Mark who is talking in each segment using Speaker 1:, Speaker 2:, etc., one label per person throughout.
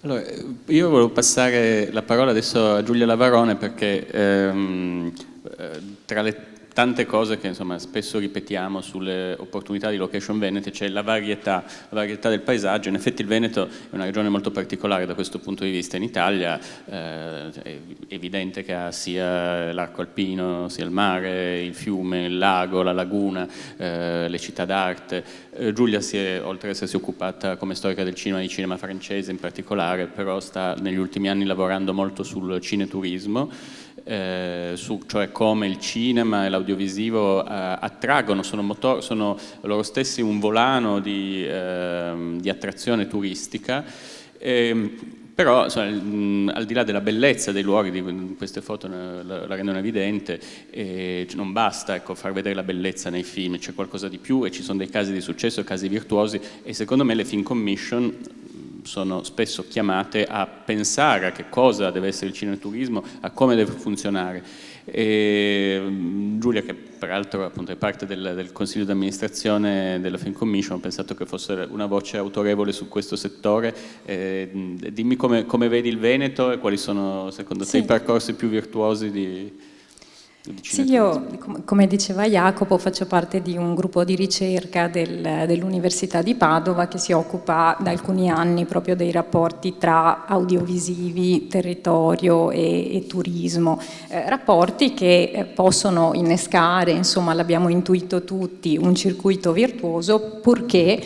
Speaker 1: Allora, io volevo passare la parola adesso a Giulia Lavarone perché tra le tante cose che insomma spesso ripetiamo sulle opportunità di location venete c'è la varietà del paesaggio. In effetti il Veneto è una regione molto particolare da questo punto di vista. In Italia è evidente che ha sia l'arco alpino, sia il mare, il fiume, il lago, la laguna, le città d'arte. Giulia oltre ad essersi occupata come storica del cinema e di cinema francese in particolare, però sta negli ultimi anni lavorando molto sul cineturismo, cioè come il cinema e l'audiovisivo attraggono, sono loro stessi un volano di attrazione turistica. Però insomma, al di là della bellezza dei luoghi, queste foto la rendono evidente, non basta, ecco, far vedere la bellezza nei film, c'è qualcosa di più e ci sono dei casi di successo, casi virtuosi, e secondo me le film commission sono spesso chiamate a pensare a che cosa deve essere il cineturismo, a come deve funzionare. Giulia, che peraltro appunto è parte del consiglio di amministrazione della Film Commission, ho pensato che fosse una voce autorevole su questo settore. Dimmi come vedi il Veneto e quali sono secondo te i percorsi più virtuosi di
Speaker 2: Sì, io, come diceva Jacopo, faccio parte di un gruppo di ricerca dell'Università di Padova che si occupa da alcuni anni proprio dei rapporti tra audiovisivi, territorio e turismo. Rapporti che possono innescare, insomma l'abbiamo intuito tutti, un circuito virtuoso purché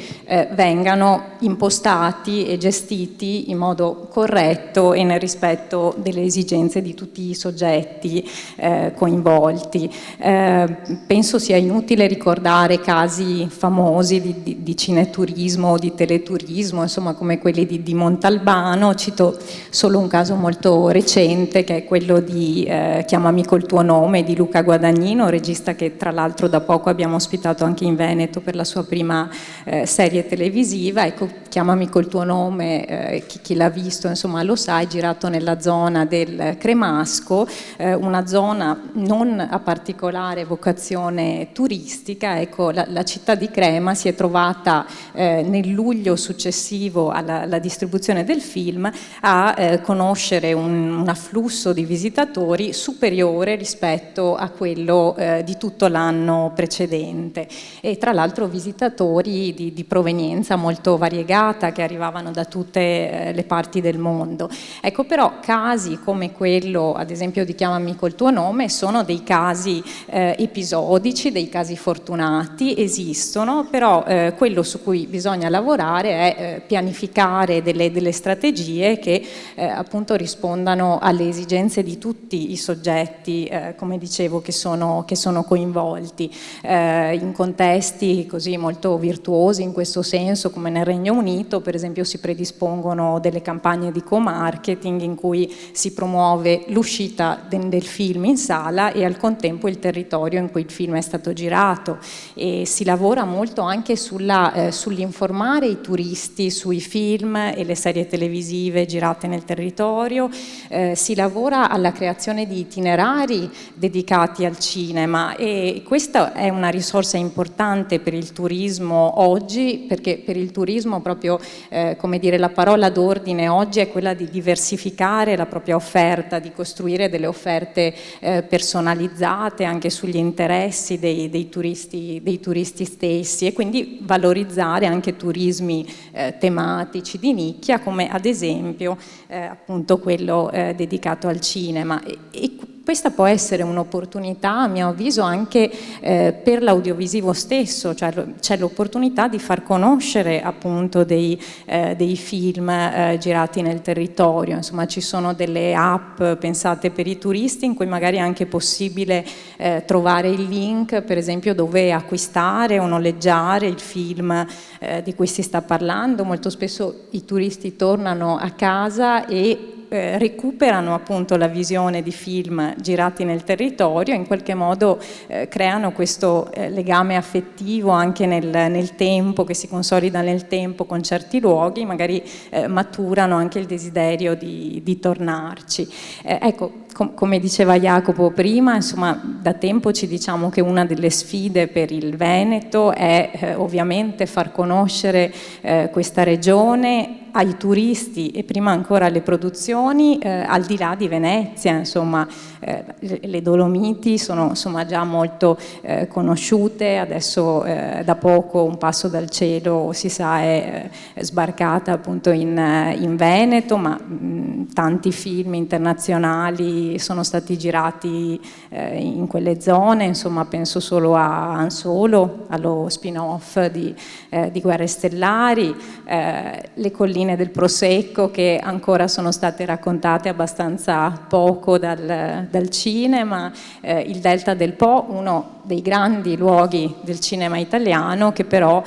Speaker 2: vengano impostati e gestiti in modo corretto e nel rispetto delle esigenze di tutti i soggetti coinvolti. Penso sia inutile ricordare casi famosi di cineturismo o di teleturismo, insomma come quelli di Montalbano. Cito solo un caso molto recente che è quello di Chiamami col tuo nome di Luca Guadagnino, regista che tra l'altro da poco abbiamo ospitato anche in Veneto per la sua prima serie televisiva. Ecco, Chiamami col tuo nome, chi l'ha visto insomma lo sa, è girato nella zona del Cremasco, una zona non a particolare vocazione turistica. Ecco, la città di Crema si è trovata nel luglio successivo alla distribuzione del film a conoscere un afflusso di visitatori superiore rispetto a quello di tutto l'anno precedente, e tra l'altro visitatori di provenienza molto variegata che arrivavano da tutte le parti del mondo. Ecco, però casi come quello ad esempio di Chiamami col tuo nome sono dei casi episodici, dei casi fortunati, esistono, però quello su cui bisogna lavorare è pianificare delle strategie che appunto rispondano alle esigenze di tutti i soggetti, come dicevo, che sono coinvolti in contesti così molto virtuosi in questo senso, come nel Regno Unito per esempio si predispongono delle campagne di co-marketing in cui si promuove l'uscita del film in sala e al contempo il territorio in cui il film è stato girato, e si lavora molto anche sull'informare i turisti sui film e le serie televisive girate nel territorio, si lavora alla creazione di itinerari dedicati al cinema, e questa è una risorsa importante per il turismo oggi, perché per il turismo proprio come dire, la parola d'ordine oggi è quella di diversificare la propria offerta, di costruire delle offerte personalizzate anche sugli interessi dei turisti stessi, e quindi valorizzare anche turismi tematici di nicchia, come ad esempio appunto quello dedicato al cinema. E questa può essere un'opportunità, a mio avviso, anche per l'audiovisivo stesso, cioè c'è l'opportunità di far conoscere appunto dei film girati nel territorio. Insomma, ci sono delle app pensate per i turisti in cui magari è anche possibile trovare il link, per esempio, dove acquistare o noleggiare il film di cui si sta parlando. Molto spesso i turisti tornano a casa e recuperano appunto la visione di film girati nel territorio, in qualche modo creano questo legame affettivo anche nel tempo, che si consolida nel tempo con certi luoghi, magari maturano anche il desiderio di tornarci. Ecco, come diceva Jacopo prima, insomma, da tempo ci diciamo che una delle sfide per il Veneto è ovviamente far conoscere questa regione ai turisti e prima ancora alle produzioni al di là di Venezia, insomma, le Dolomiti sono insomma già molto conosciute, adesso da poco Un passo dal cielo si sa è sbarcata appunto in Veneto, ma tanti film internazionali sono stati girati in quelle zone, insomma penso solo a Han Solo, allo spin-off di Guerre Stellari, le colline del Prosecco che ancora sono state raccontate abbastanza poco dal cinema, il Delta del Po, uno dei grandi luoghi del cinema italiano che però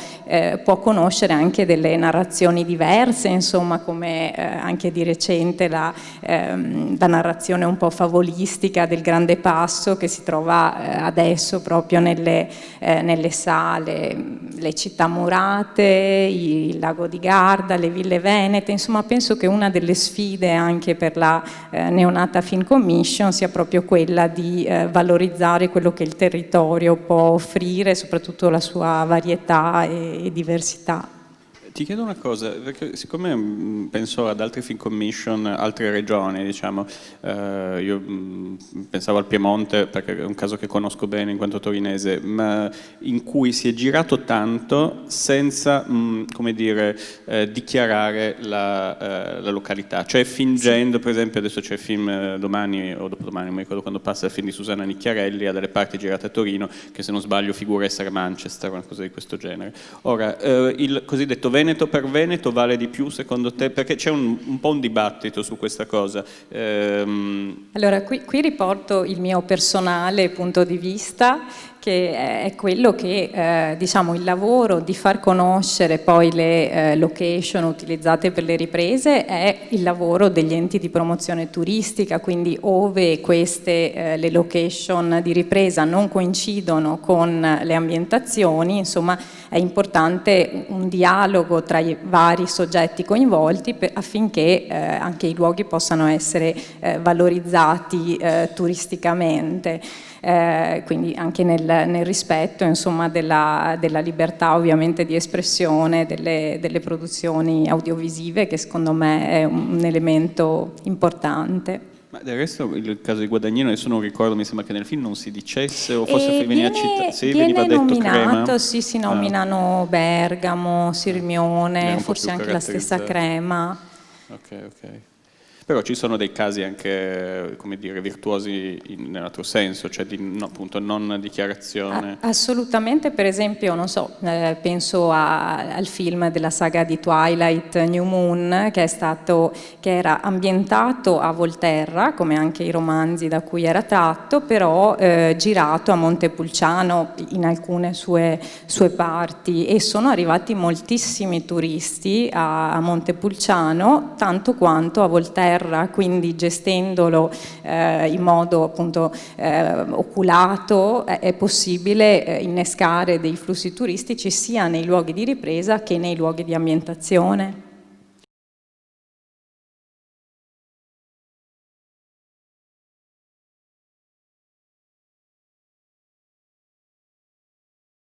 Speaker 2: può conoscere anche delle narrazioni diverse, insomma come anche di recente la narrazione un po' favolistica del Grande Passo che si trova adesso proprio nelle sale, le città murate, il lago di Garda, le ville venete, insomma penso che una delle sfide anche per la neonata Film Commission sia proprio quella di valorizzare quello che il territorio può offrire, soprattutto la sua varietà e diversità.
Speaker 1: Ti chiedo una cosa, perché siccome penso ad altri film commission, altre regioni, diciamo, io pensavo al Piemonte perché è un caso che conosco bene in quanto torinese, ma in cui si è girato tanto senza, come dire, dichiarare la località, cioè fingendo, per esempio adesso c'è il film domani o dopodomani, non mi ricordo quando passa, il film di Susanna Nicchiarelli, ha delle parti girate a Torino che se non sbaglio figura essere Manchester, una cosa di questo genere. Ora, il cosiddetto Veneto per Veneto vale di più secondo te? Perché c'è un po' un dibattito su questa cosa.
Speaker 2: Allora, qui riporto il mio personale punto di vista, che è quello che diciamo il lavoro di far conoscere poi le location utilizzate per le riprese è il lavoro degli enti di promozione turistica, quindi ove queste le location di ripresa non coincidono con le ambientazioni, insomma è importante un dialogo tra i vari soggetti coinvolti affinché anche i luoghi possano essere valorizzati turisticamente. Quindi anche nel rispetto insomma, della libertà ovviamente di espressione delle produzioni audiovisive, che secondo me è un elemento importante.
Speaker 1: Ma del resto il caso di Guadagnino adesso non ricordo, mi sembra che nel film non si dicesse o forse veniva citato, sì, veniva detto
Speaker 2: nominato,
Speaker 1: Crema.
Speaker 2: sì, si nominano Bergamo, Sirmione, forse anche la stessa Crema.
Speaker 1: Ok. Però ci sono dei casi anche, come dire, virtuosi nell'altro senso, cioè di appunto non dichiarazione.
Speaker 2: Assolutamente, per esempio, non so, penso al film della saga di Twilight, New Moon, che era ambientato a Volterra, come anche i romanzi da cui era tratto, però girato a Montepulciano in alcune sue parti, e sono arrivati moltissimi turisti a Montepulciano, tanto quanto a Volterra, quindi gestendolo in modo appunto oculato è possibile innescare dei flussi turistici sia nei luoghi di ripresa che nei luoghi di ambientazione.